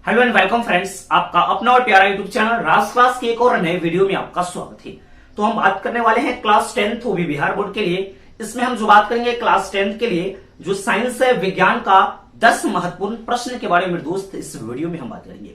Hello and welcome friends, आपका अपना और प्यारा यूट्यूब चैनल राज क्लास के एक और नए वीडियो में आपका स्वागत है। तो हम बात करने वाले हैं क्लास 10th ओबी बिहार बोर्ड के लिए। इसमें हम जो बात करेंगे क्लास 10th के लिए जो साइंस है, विज्ञान का 10 महत्वपूर्ण प्रश्न के बारे में दोस्त इस वीडियो में हम बात करेंगे।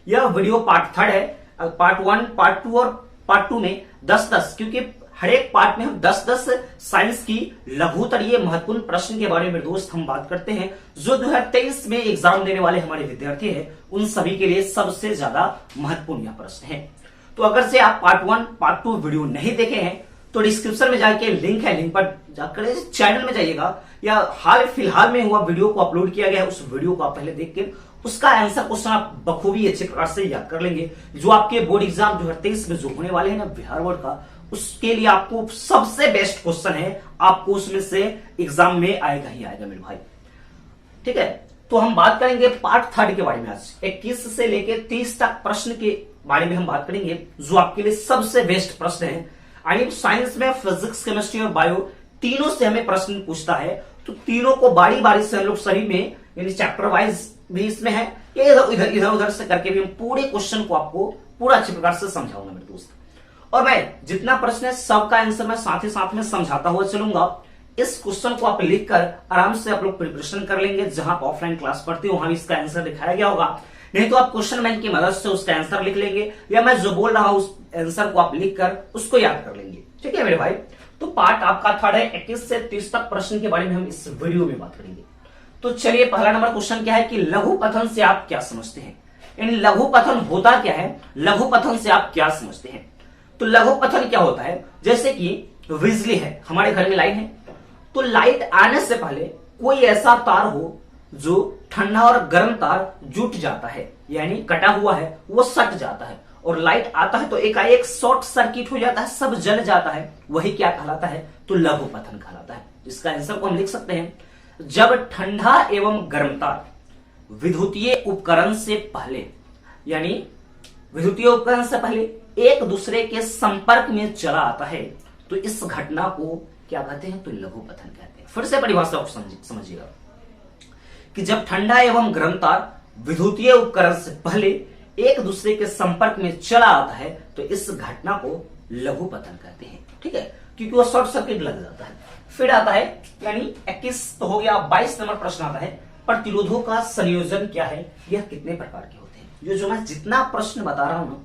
यह वीडियो पार्ट 3 है। पार्ट 1, पार्ट 2 और पार्ट 2 में 10-10, क्योंकि हर एक पार्ट में हम 10-10 साइंस की लघुतरीय महत्वपूर्ण प्रश्न के बारे में दोस्त हम बात करते हैं, जो 2023 में एग्जाम देने वाले हमारे विद्यार्थी हैं उन सभी के लिए सबसे ज्यादा महत्वपूर्ण यह प्रश्न है। तो अगर से आप पार्ट 1, पार्ट 2 वीडियो नहीं देखे हैं तो डिस्क्रिप्शन में जाके लिंक है, लिंक पर जाकर चैनल में जाइएगा या हाल फिलहाल में हुआ वीडियो को अपलोड किया गया है, उस वीडियो को आप पहले देख के उसका आंसर क्वेश्चन आप बखूबी अच्छे प्रकार से याद कर लेंगे। जो आपके बोर्ड एग्जाम 2023 में जो होने वाले हैं ना बिहार बोर्ड का, उसके लिए आपको सबसे बेस्ट क्वेश्चन है, आपको उसमें से एग्जाम में आएगा ही आएगा मेरे भाई। ठीक है, तो हम बात करेंगे पार्ट 3 के बारे में। आज 21 से लेकर 30 तक प्रश्न के बारे में हम बात करेंगे, जो आपके लिए सबसे बेस्ट प्रश्न है। यानी साइंस में फिजिक्स, केमिस्ट्री और बायो तीनों से हमें प्रश्न पूछता है, तो तीनों को बारी बारी से हम लोग सही में यानी चैप्टर वाइज भी इसमें है, इधर उधर से करके भी हम पूरे क्वेश्चन को आपको पूरा अच्छे प्रकार से समझाऊंगा मेरे दोस्त। और मैं जितना प्रश्न है सबका आंसर मैं साथ ही साथ में समझाता हुआ चलूंगा। इस क्वेश्चन को आप लिखकर आराम से आप लोग प्रिपरेशन कर लेंगे। जहां आप ऑफलाइन क्लास पढ़ते हो वहां भी इसका आंसर दिखाया गया होगा, नहीं तो आप क्वेश्चन बैंक की मदद से उसका आंसर लिख लेंगे, या मैं जो बोल रहा हूं उस आंसर को आप लिखकर उसको याद कर लेंगे। ठीक है मेरे भाई, तो पार्ट आपका 3 है। 21 से 30 तक प्रश्न के बारे में हम इस वीडियो में बात करेंगे। तो चलिए, पहला नंबर क्वेश्चन क्या है कि लघु पठन से आप क्या समझते हैं, यानी लघु पठन होता क्या है, लघु पठन से आप क्या समझते हैं। तो लघु पठन क्या होता है, जैसे कि बिजली है, हमारे घर में लाइट है, तो लाइट आने से पहले कोई ऐसा तार हो जो ठंडा और गर्म तार जुट जाता है, यानी कटा हुआ है वो सट जाता है, और लाइट आता है तो एकाएक शॉर्ट सर्किट हो जाता है, सब जल जाता है, वही क्या कहलाता है, तो लघु पठन कहलाता है। इसका आंसर को हम लिख सकते हैं, जब ठंडा एवं गर्म तार विद्युतीय उपकरण से पहले, यानी विद्युतीय उपकरण से पहले एक दूसरे के संपर्क में चला आता है, तो इस घटना को क्या कहते हैं, तो लघु पठन कहते हैं। फिर से परिभाषा को समझिएगा कि जब ठंडा एवं गर्म तार विद्युतीय उपकरण से पहले एक दूसरे के संपर्क में चला आता है, तो इस घटना को लघु पठन कहते हैं। ठीक है, क्योंकि वो शॉर्ट सर्किट लग जाता है। फिर आता है, यानी 21 तो हो गया, 22 नंबर प्रश्न आता है, प्रतिरोधों का संयोजन क्या है, यह कितने प्रकार के होते हैं। जो मैं जितना प्रश्न बता रहा हूं ना,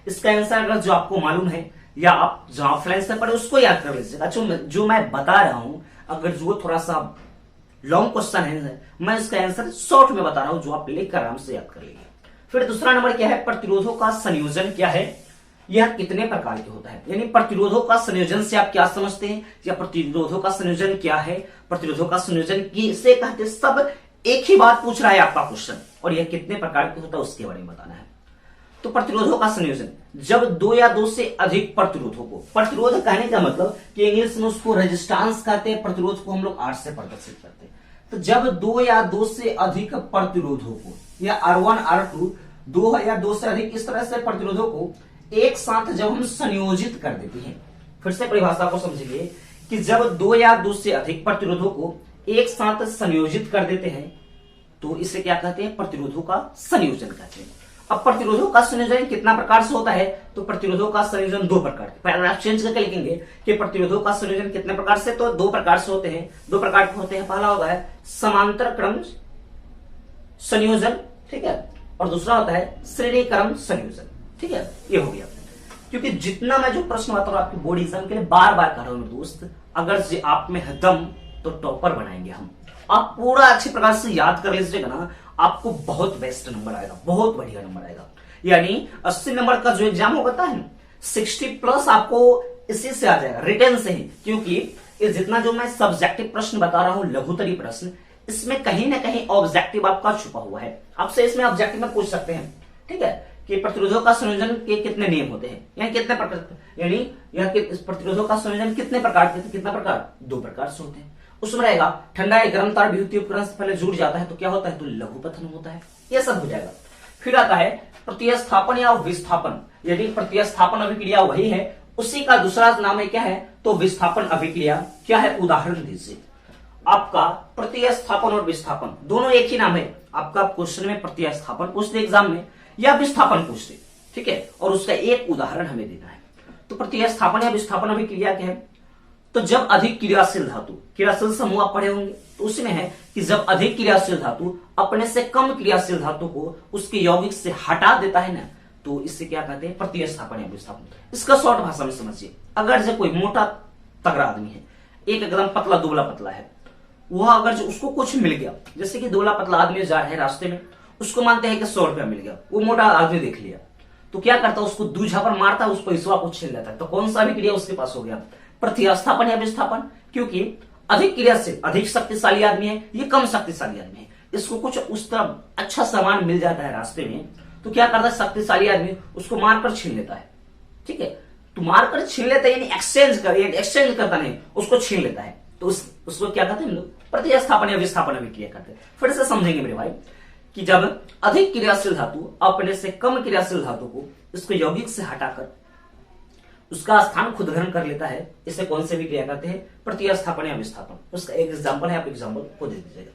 इसका आंसर अगर जो आपको मालूम है या आप जहां ऑफलाइन से पढ़े उसको याद कर लीजिएगा। जो मैं बता रहा हूं, अगर जो थोड़ा सा लॉन्ग क्वेश्चन है, मैं इसका आंसर शॉर्ट में बता रहा हूं, जो आप लेकर आराम से याद कर लेंगे। फिर दूसरा नंबर क्या है, प्रतिरोधों का संयोजन क्या है, यह कितने प्रकार के होता है, यानी प्रतिरोधों का संयोजन से आप क्या समझते हैं, या प्रतिरोधों का संयोजन क्या है, प्रतिरोधों का संयोजन किसे कहते हैं, सब एक ही बात पूछ रहा है आपका क्वेश्चन, और यह कितने प्रकार के होता है उसके बारे में बताना है। तो प्रतिरोधों का संयोजन, जब 2 या 2 से अधिक प्रतिरोधों को, प्रतिरोध कहने का मतलब कि इंग्लिश में उसको रेजिस्टेंस कहते हैं, प्रतिरोध को हम लोग R से प्रदर्शित करते हैं। तो जब 2 या 2 से अधिक प्रतिरोधों को, या R1 R2, 2 या 2 से अधिक इस तरह से प्रतिरोधों को एक साथ जब हम संयोजित कर देते हैं, फिर से परिभाषा को समझिए कि जब 2 या 2 से अधिक प्रतिरोधों को एक साथ संयोजित कर देते हैं, तो इसे क्या कहते हैं, प्रतिरोधों का संयोजन कहते हैं। अब प्रतिरोधों का संयोजन कितना प्रकार से होता है, तो प्रतिरोधों का संयोजन 2 प्रकार के, पहले आप चेंज करके लिखेंगे कि प्रतिरोधों का संयोजन कितने प्रकार से, तो 2 प्रकार से होते हैं, 2 प्रकार के होते हैं। पहला होता है समांतर क्रम संयोजन, ठीक है, और दूसरा होता है श्रेणी क्रम संयोजन। ठीक है, ये हो गया। क्योंकि जितना मैं जो प्रश्न बता रहा हूं आपके बोर्ड एग्जाम के लिए बार बार कर रहा हूं मेरे दोस्त, अगर से आप में है दम तो टॉपर बनाएंगे हम। आप पूरा अच्छी प्रकार से याद कर लीजिएगा ना, आपको बहुत बेस्ट नंबर आएगा, बहुत बढ़िया नंबर आएगा। यानी 80 नंबर का जो एग्जाम होता है ना, 60+ आपको इसी से आ जाएगा, रिटर्न से ही, क्योंकि ये जितना जो मैं सब्जेक्टिव प्रश्न बता रहा हूं, लघुतरी प्रश्न, इसमें कहीं ना कहीं ऑब्जेक्टिव आपका छुपा हुआ है। आपसे इसमें ऑब्जेक्टिव में पूछ सकते हैं, ठीक है, कि प्रतिरोधों का संयोजन के कितने नियम होते हैं, यानी कितने प्रकार, यानी यह प्रतिरोधों का संयोजन कितने प्रकार के, कितना प्रकार, 2 प्रकार से होते हैं। उसमें रहेगा ठंडा या गर्म तार विद्युतीय उपकरण से पहले जुड़ जाता है, तो क्या होता है, तो लघु पठन होता है। यह सब हो जाएगा। फिर आता है प्रतिस्थापन या विस्थापन, यदि प्रतिस्थापन अभिक्रिया वही है, उसी का दूसरा नाम है क्या है, तो विस्थापन अभिक्रिया क्या है, उदाहरण दीजिए। आपका प्रतिस्थापन और विस्थापन दोनों एक ही नाम है। आपका क्वेश्चन में प्रतिस्थापन पूछते एग्जाम में या विस्थापन पूछते, ठीक है, और उसका एक उदाहरण हमें देना है। तो प्रतिस्थापन या विस्थापन अभिक्रिया क्या है? तो जब अधिक क्रियाशील धातु, क्रियाशील समूह आप पढ़े होंगे, तो उसमें है कि जब अधिक क्रियाशील धातु अपने से कम क्रियाशील धातु को उसके यौगिक से हटा देता है ना, तो इससे क्या कहते हैं? प्रतिस्थापन या विस्थापन। इसका शॉर्ट भाषा में समझिए, अगर जो कोई मोटा तगड़ा आदमी है, एक एकदम पतला दुबला पतला है, वह अगर जो उसको कुछ मिल गया, जैसे कि दुबला पतला आदमी जा रहा है रास्ते में, उसको मानते हैं कि 100 रुपया मिल गया, वो मोटा आदमी देख लिया, तो क्या करता है? उसको दूझा पर मारता है, उस पैसा को छीन लेता है। तो कौन सा अभिक्रिया उसके पास हो गया? प्रतिस्थापन या विस्थापन। क्योंकि अधिक क्रियाशील, अधिक शक्तिशाली आदमी है, ये कम शक्तिशाली आदमी है, इसको कुछ उस तरह अच्छा सामान मिल जाता है रास्ते में, तो क्या करता है? शक्तिशाली आदमी उसको मारकर छीन लेता है, ठीक है। तो मारकर छीन लेता है यानी एक्सचेंज करता नहीं, उसको छीन लेता है, तो उसको क्या कहते हैं हम लोग? प्रतिस्थापन या विस्थापन अभिक्रिया करते हैं। फिर से समझेंगे मेरे भाई कि जब अधिक क्रियाशील धातु अपने से कम क्रियाशील धातु को इसको यौगिक से हटाकर उसका स्थान खुद ग्रहण कर लेता है, इसे कौन से अभिक्रिया कहते हैं? प्रतिस्थापन या विस्थापन। उसका एक एग्जांपल है, आप एग्जांपल को दे दीजिएगा।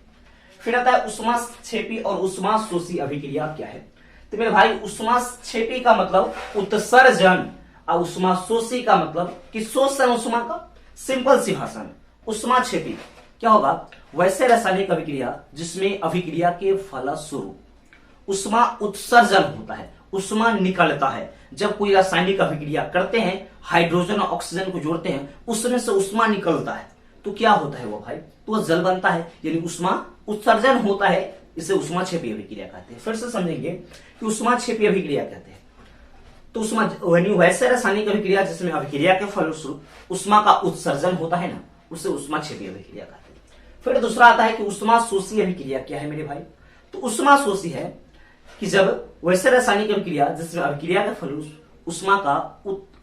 फिर आता है ऊष्माक्षेपी और ऊष्माशोषी अभिक्रिया क्या है? तो मेरे भाई ऊष्माक्षेपी का मतलब उत्सर्जन और ऊष्माशोषी का मतलब कि शोषण ऊष्मा का। सिंपल सी भाषा में ऊष्माक्षेपी क्या होगा? वैसे रासायनिक अभिक्रिया जिसमें अभिक्रिया के फलस्वरूप ऊष्मा उत्सर्जन होता है, ऊष्मा निकलता है। जब कोई रासायनिक अभिक्रिया करते हैं, हाइड्रोजन और ऑक्सीजन को जोड़ते हैं, उसमें से ऊष्मा निकलता है, तो क्या होता है वो भाई? तो वो जल बनता है, यानी ऊष्मा उत्सर्जन होता है, इसे ऊष्माक्षेपी अभिक्रिया कहते हैं। फिर से समझेंगे कि ऊष्माक्षेपी अभिक्रिया कहते हैं तो वैसे रासायनिक अभिक्रिया जिसमें अभिक्रिया के फलस्वरूप ऊष्मा का उत्सर्जन होता है ना, उसे ऊष्माक्षेपी अभिक्रिया कहते हैं। फिर दूसरा आता है कि ऊष्माशोषी अभिक्रिया क्या है मेरे भाई? तो ऊष्माशोषी है कि जब वैसे रासायनिक अभिक्रिया जिसमें अभिक्रिया के फलस्वरूप ऊष्मा का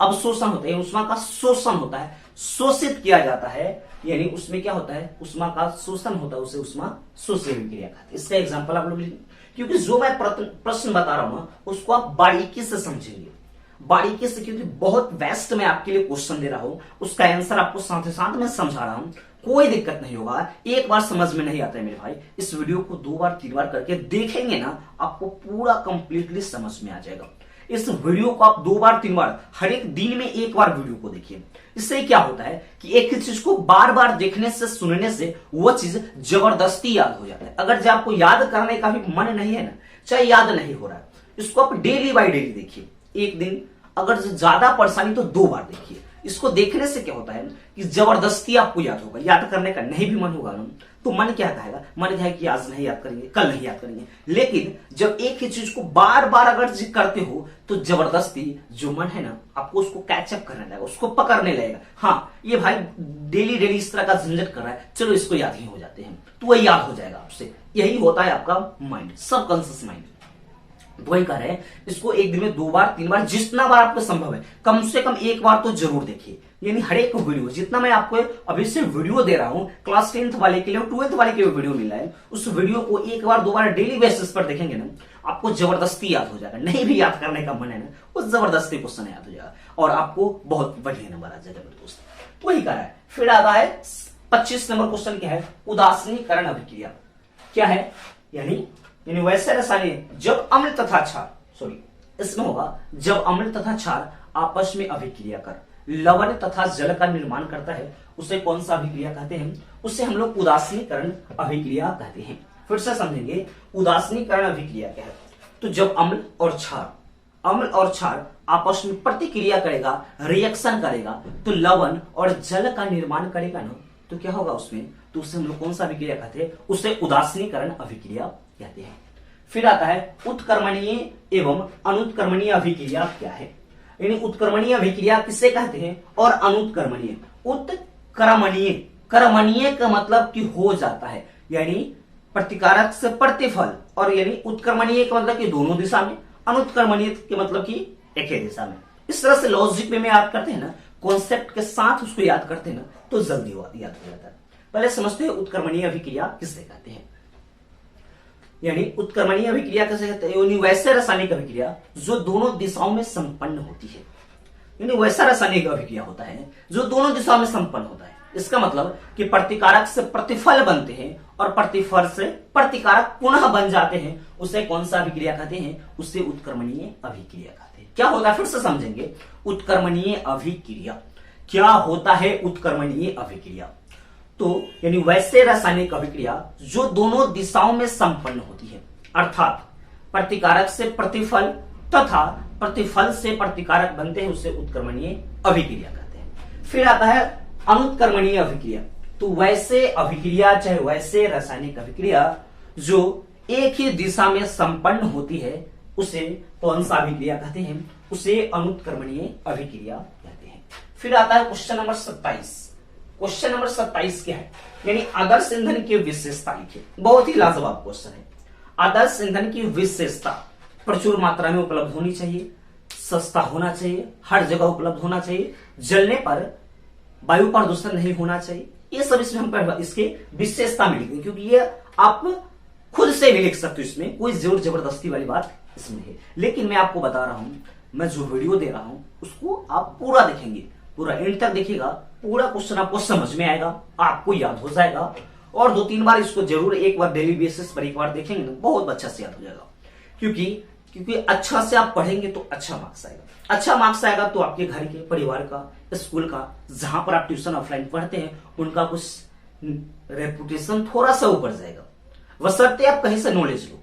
अवशोषण होता है, ऊष्मा का शोषण होता है, शोषित किया जाता है, यानी उसमें क्या होता है? ऊष्मा का शोषण होता है, उसे ऊष्माशोषी अभिक्रिया कहते हैं। इसका एग्जांपल आप लोग लीजिए, क्योंकि जो मैं प्रश्न बता रहा हूं उसको आप बारीकी से समझेंगे, बारीकी से, क्योंकि बहुत वेस्ट में आपके लिए क्वेश्चन दे रहा हूं, उसका आंसर आपको साथ ही साथ में समझा रहा हूं, कोई दिक्कत नहीं होगा। एक बार समझ में नहीं आता है मेरे भाई, इस वीडियो को 2 बार 3 बार करके देखेंगे ना, आपको पूरा कंप्लीटली समझ में आ जाएगा। इस वीडियो को आप 2 बार 3 बार, हर एक दिन में 1 बार वीडियो को देखिए। इससे क्या होता है कि एक ही चीज को बार बार देखने से, सुनने से वो चीज जबरदस्ती याद हो जाता है। अगर जब आपको याद करने का भी मन नहीं है ना, चाहे याद नहीं हो रहा है, इसको आप डेली बाय डेली देखिए। एक दिन अगर ज्यादा परेशानी तो 2 बार देखिए। इसको देखने से क्या होता है कि जबरदस्ती आपको याद होगा। याद करने का नहीं भी मन होगा ना, तो मन क्या कहेगा? मन कहेगा कि आज नहीं याद करेंगे, कल नहीं याद करेंगे। लेकिन जब एक ही चीज को बार बार अगर करते हो, तो जबरदस्ती जो मन है ना, आपको उसको कैचअप करने लगेगा, उसको पकड़ने लगेगा। हाँ, ये भाई डेली डेली इस तरह का झंझट कर रहा है, चलो इसको याद ही हो जाते हैं, तो वही याद हो जाएगा आपसे। यही होता है आपका माइंड, सबकॉन्शियस माइंड। वही कह रहे हैं, इसको एक दिन में 2 बार 3 बार, जितना बार आपको संभव है, कम से कम 1 बार तो जरूर देखिए। यानी हर एक वीडियो, जितना मैं आपको अभी से वीडियो दे रहा हूं, क्लास 10th वाले के लिए, 12th वाले के लिए वीडियो मिल रहा है, उस वीडियो को 1 बार 2 बार डेली बेसिस पर देखेंगे ना, आपको जबरदस्ती याद हो जाएगा। नहीं भी याद करने का मन है ना, वो जबरदस्ती क्वेश्चन याद हो जाएगा और आपको बहुत बढ़िया नंबर आ जाएगा मेरे दोस्त। तो वही कह रहा है। फिर आता है 25 नंबर क्वेश्चन, क्या है? उदासीनीकरण अभिक्रिया क्या है? यानी वैसे रासायनिक जब अम्ल तथा क्षार, इसमें होगा जब अम्ल तथा क्षार आपस में अभिक्रिया कर लवण तथा जल का निर्माण करता है, उसे कौन सा अभिक्रिया कहते हैं? उसे हम लोग उदासीनीकरण अभिक्रिया कहते हैं। फिर से समझेंगे, उदासीनीकरण अभिक्रिया क्या है? तो जब अम्ल और क्षार आपस में प्रतिक्रिया करेगा, रिएक्शन करेगा, तो लवण और जल का निर्माण करेगा ना, तो क्या होगा उसमें? तो उसे हम लोग कौन सा अभिक्रिया कहते हैं? उसे उदासीनीकरण अभिक्रिया कहते हैं। फिर आता है उत्कर्मणीय एवं अनुत्कर्मणीय अभिक्रिया क्या है? यानी उत्कर्मणीय अभिक्रिया किसे कहते हैं और अनुत्कर्मणीय? कर्मणीय का मतलब कि हो जाता है, यानी प्रतिकारक से प्रतिफल, और यानी उत्कर्मणीय का मतलब कि दोनों दिशा में, अनुत्कर्मणीय के मतलब कि एक ही दिशा में। इस तरह से लॉजिक में याद करते हैं ना, कॉन्सेप्ट के साथ उसको याद करते हैं ना, तो जल्दी याद हो जाता है। पहले समझते हैं उत्कर्मणीय अभिक्रिया किसे कहते हैं। यानी उत्कर्मणीय अभिक्रिया कैसे कहते हैं? वैसे रासायनिक अभिक्रिया जो दोनों दिशाओं में संपन्न होती है। यानी वैसा रासायनिक अभिक्रिया होता है जो दोनों दिशाओं में संपन्न होता है। इसका मतलब कि प्रतिकारक से प्रतिफल बनते हैं और प्रतिफल से प्रतिकारक पुनः बन जाते हैं, उसे कौन सा अभिक्रिया कहते हैं? उसे उत्क्रमणीय अभिक्रिया कहते हैं। क्या होता है फिर से समझेंगे। उत्क्रमणीय अभिक्रिया क्या होता है? उत्क्रमणीय अभिक्रिया तो यानी वैसे रासायनिक अभिक्रिया जो दोनों दिशाओं में संपन्न होती है, अर्थात प्रतिकारक से प्रतिफल तथा प्रतिफल से प्रतिकारक बनते हैं, उसे उत्क्रमणीय अभिक्रिया कहते हैं। फिर आता है अनुत्क्रमणीय अभिक्रिया। तो वैसे अभिक्रिया चाहे वैसे रासायनिक अभिक्रिया जो एक ही दिशा में संपन्न होती है, उसे कौन सा अभिक्रिया कहते हैं? उसे अनुत्क्रमणीय अभिक्रिया कहते हैं। फिर आता है क्वेश्चन नंबर 27। क्वेश्चन नंबर 27 क्या है? यानी आदर्श ईंधन की विशेषता लिखिए। बहुत ही लाजवाब क्वेश्चन है। आदर्श ईंधन की विशेषता प्रचुर मात्रा में उपलब्ध होनी चाहिए, सस्ता होना चाहिए, हर जगह उपलब्ध होना चाहिए, जलने पर वायु प्रदूषण नहीं होना चाहिए। ये सब इसमें हम इसके विशेषता में लिखेंगे, क्योंकि ये आप खुद से भी लिख सकते हो, इसमें कोई जोर जबरदस्ती वाली बात इसमें है। लेकिन मैं आपको बता रहा हूं, मैं जो वीडियो दे रहा हूं उसको आप पूरा देखेंगे, पूरा एंड तक देखिएगा, पूरा क्वेश्चन आपको समझ में आएगा, आपको याद हो जाएगा। और 2-3 बार इसको जरूर एक बार डेली बेसिस पर एक बार देखेंगे ना, बहुत अच्छा से याद हो जाएगा। क्योंकि अच्छा से आप पढ़ेंगे तो अच्छा मार्क्स आएगा। अच्छा मार्क्स आएगा तो आपके घर के, परिवार का, स्कूल का, जहां पर आप ट्यूशन ऑफलाइन पढ़ते हैं, उनका कुछ रेपुटेशन थोड़ा सा ऊपर जाएगा। बशर्ते आप कहीं से नॉलेज लो।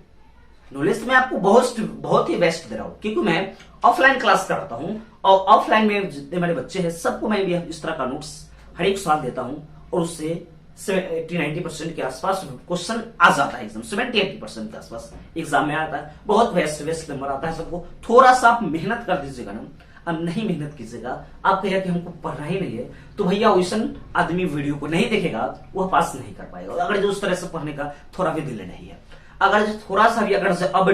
नॉलेज में आपको बहुत ही बेस्ट दे रहा हूं, क्योंकि मैं ऑफलाइन क्लास कराता हूं और ऑफलाइन में जितने मेरे बच्चे हैं सबको मैं भी इस तरह का नोट्स हर एक साल देता हूं, और उससे 80-90% के आसपास क्वेश्चन आ जाता है। एग्जाम 70-80% के आसपास एग्जाम में आता है। बहुत वेस्ट नंबर आता है सबको। थोड़ा सा आप मेहनत कर दीजिएगा ना। अब नहीं मेहनत कीजिएगा, आप कहेगा कि हमको पढ़ना ही नहीं है, तो भैया वैसा आदमी वीडियो को नहीं देखेगा, वह पास नहीं कर पाएगा। अगर जो उस तरह से पढ़ने का थोड़ा भी दिल नहीं है, अगर थोड़ा सा भी अगर अब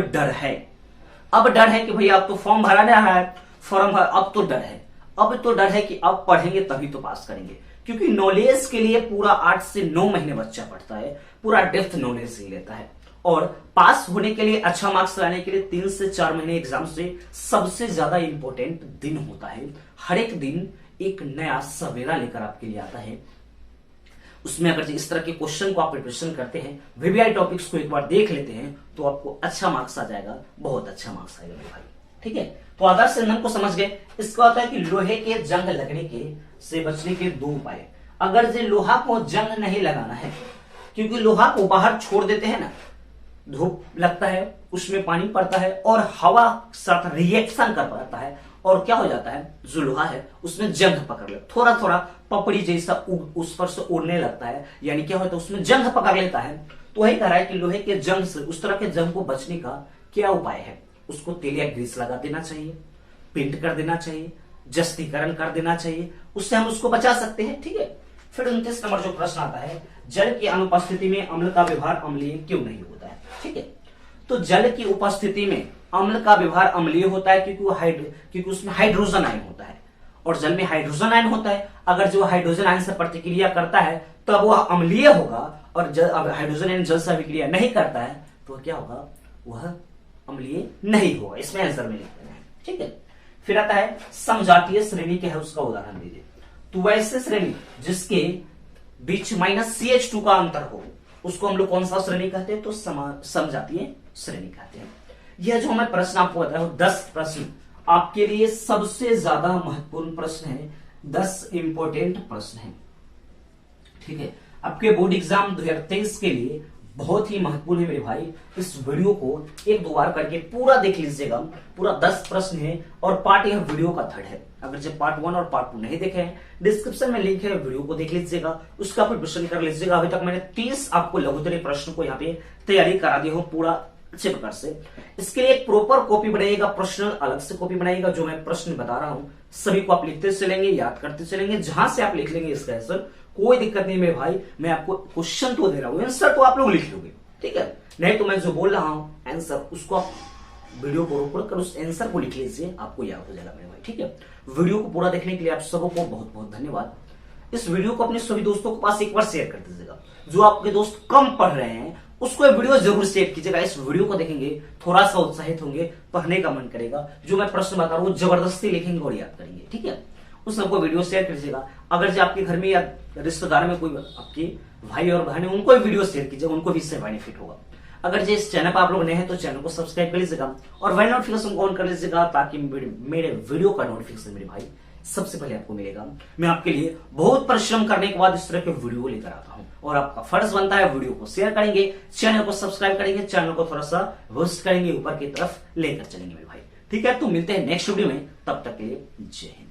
डर है कि भैया अब तो फॉर्म भरा नहीं है, अब तो डर है कि अब पढ़ेंगे तभी तो पास करेंगे। क्योंकि नॉलेज के लिए पूरा 8 से 9 महीने बच्चा पढ़ता है, पूरा डेप्थ नॉलेज ही लेता है। और पास होने के लिए, अच्छा मार्क्स लाने के लिए 3 से 4 महीने एग्जाम से सबसे ज्यादा इंपॉर्टेंट दिन होता है। हर एक दिन एक नया सवेरा लेकर आपके लिए आता है। उसमें अगर इस तरह के क्वेश्चन को आप प्रिपरेशन करते हैं, वीवीआई टॉपिक्स को एक बार देख लेते हैं, तो आपको अच्छा मार्क्स आ जाएगा, बहुत अच्छा मार्क्स आएगा मेरे भाई। ठीक है, तो आदर्श ईंधन को समझ गए। इसका होता है कि लोहे के जंग लगने के से बचने के 2 उपाय। अगर जो लोहा को जंग नहीं लगाना है, क्योंकि लोहा को बाहर छोड़ देते हैं ना, धूप लगता है, उसमें पानी पड़ता है और हवा साथ रिएक्शन कर पाता है, और क्या हो जाता है, जो लोहा है उसमें जंग पकड़ लेता, थोड़ा थोड़ा पपड़ी जैसा उस पर से उड़ने लगता है, यानी क्या होता है, उसमें जंग पकड़ लेता है। तो वही कह रहा है कि लोहे के जंग से, उस तरह के जंग को बचने का क्या उपाय है? उसको तेल या ग्रीस लगा देना चाहिए, पेंट कर देना चाहिए, जस्तीकरण कर देना चाहिए, उससे हम उसको बचा सकते हैं। ठीक है, फिर 29 नंबर जो प्रश्न आता है, जल की अनुपस्थिति में अम्ल का व्यवहार अम्लीय क्यों नहीं होता है? ठीक है, तो जल की उपस्थिति में अम्ल का व्यवहार अम्लीय होता है क्योंकि उसमें हाइड्रोजन आयन होता है, और जल में हाइड्रोजन आयन होता है। अगर जो हाइड्रोजन आयन से प्रतिक्रिया करता है तब वह अम्लीय होगा, और अब हाइड्रोजन आयन जल से अभिक्रिया नहीं करता है तो क्या होगा, वह अम्लीय नहीं होगा। इसमें आंसर में लिखते हैं। ठीक है, फिर आता है समजातीय श्रेणी क्या है, उसका उदाहरण दीजिए। तो वैसे श्रेणी जिसके बीच -CH2 का अंतर हो, उसको हम लोग कौन सा श्रेणी कहते हैं? तो समजातीय श्रेणी कहते हैं। यह जो मैं प्रश्न आपको बताया हूं, 10 प्रश्न आपके लिए सबसे ज्यादा महत्वपूर्ण प्रश्न है, 10 इंपॉर्टेंट प्रश्न है। ठीक है, आपके बोर्ड एग्जाम 2023 के लिए बहुत ही महत्वपूर्ण है मेरे भाई। इस वीडियो को 1-2 बार करके पूरा देख लीजिएगा। पूरा 10 प्रश्न है, और पार्ट यह वीडियो का 3rd है। अगर जब पार्ट 1 और पार्ट 2 नहीं देखे हैं, डिस्क्रिप्शन में लिंक है, वीडियो को देख लीजिएगा, उसका प्रिपरेशन कर लीजिएगा। अभी तक मैंने 30 आपको लघुत्तरीय प्रश्न को यहाँ पे तैयारी करा दी हो पूरा अच्छे प्रकार से। इसके लिए एक प्रॉपर कॉपी बनाइएगा, पर्सनल अलग से कॉपी बनाइएगा। जो मैं प्रश्न बता रहा हूं सभी को आप लिखते चलेंगे, याद करते चलेंगे। जहां से आप लिख लेंगे इसका आंसर, कोई दिक्कत नहीं मेरे भाई। मैं आपको क्वेश्चन तो दे रहा हूं, आंसर तो आप लोग लिख लोगे। ठीक है, नहीं तो मैं जो बोल रहा हूं आंसर, उसको आप वीडियो को रोक कर उस आंसर को लिख लीजिए, आपको याद हो जाएगा मेरे भाई। ठीक है, वीडियो को पूरा देखने के लिए आप सबको बहुत बहुत धन्यवाद। इस वीडियो को अपने सभी दोस्तों के पास एक बार शेयर कर दीजिएगा। जो आपके दोस्त कम पढ़ रहे हैं उसको वीडियो जरूर शेयर कीजिएगा। इस वीडियो को देखेंगे, थोड़ा सा उत्साहित होंगे, पढ़ने का मन करेगा। जो मैं प्रश्न बता रहा हूं जबरदस्ती लिखेंगे और याद करेंगे। ठीक है, उस सबको वीडियो शेयर कर दीजिएगा। अगर जो आपके घर में या रिश्तेदार में कोई आपके भाई और बहन है, उनको भी वीडियो शेयर कीजिएगा, उनको भी इससे बेनिफिट होगा। अगर जो इस चैनल पर आप लोग नए हैं तो चैनल को सब्सक्राइब कर लीजिएगा और बेल नोटिफिकेशन को ऑन कर लीजिएगा, ताकि मेरे वीडियो का नोटिफिकेशन मेरे भाई सबसे पहले आपको मिलेगा। मैं आपके लिए बहुत परिश्रम करने के बाद इस तरह के वीडियो लेकर आता हूं और आपका फर्ज बनता है वीडियो को शेयर करेंगे, चैनल को सब्सक्राइब करेंगे, चैनल को थोड़ा सा बूस्ट करेंगे, ऊपर की तरफ लेकर चलेंगे मेरे भाई। ठीक है, तो मिलते हैं नेक्स्ट वीडियो में, तब तक के लिए जय हिंद।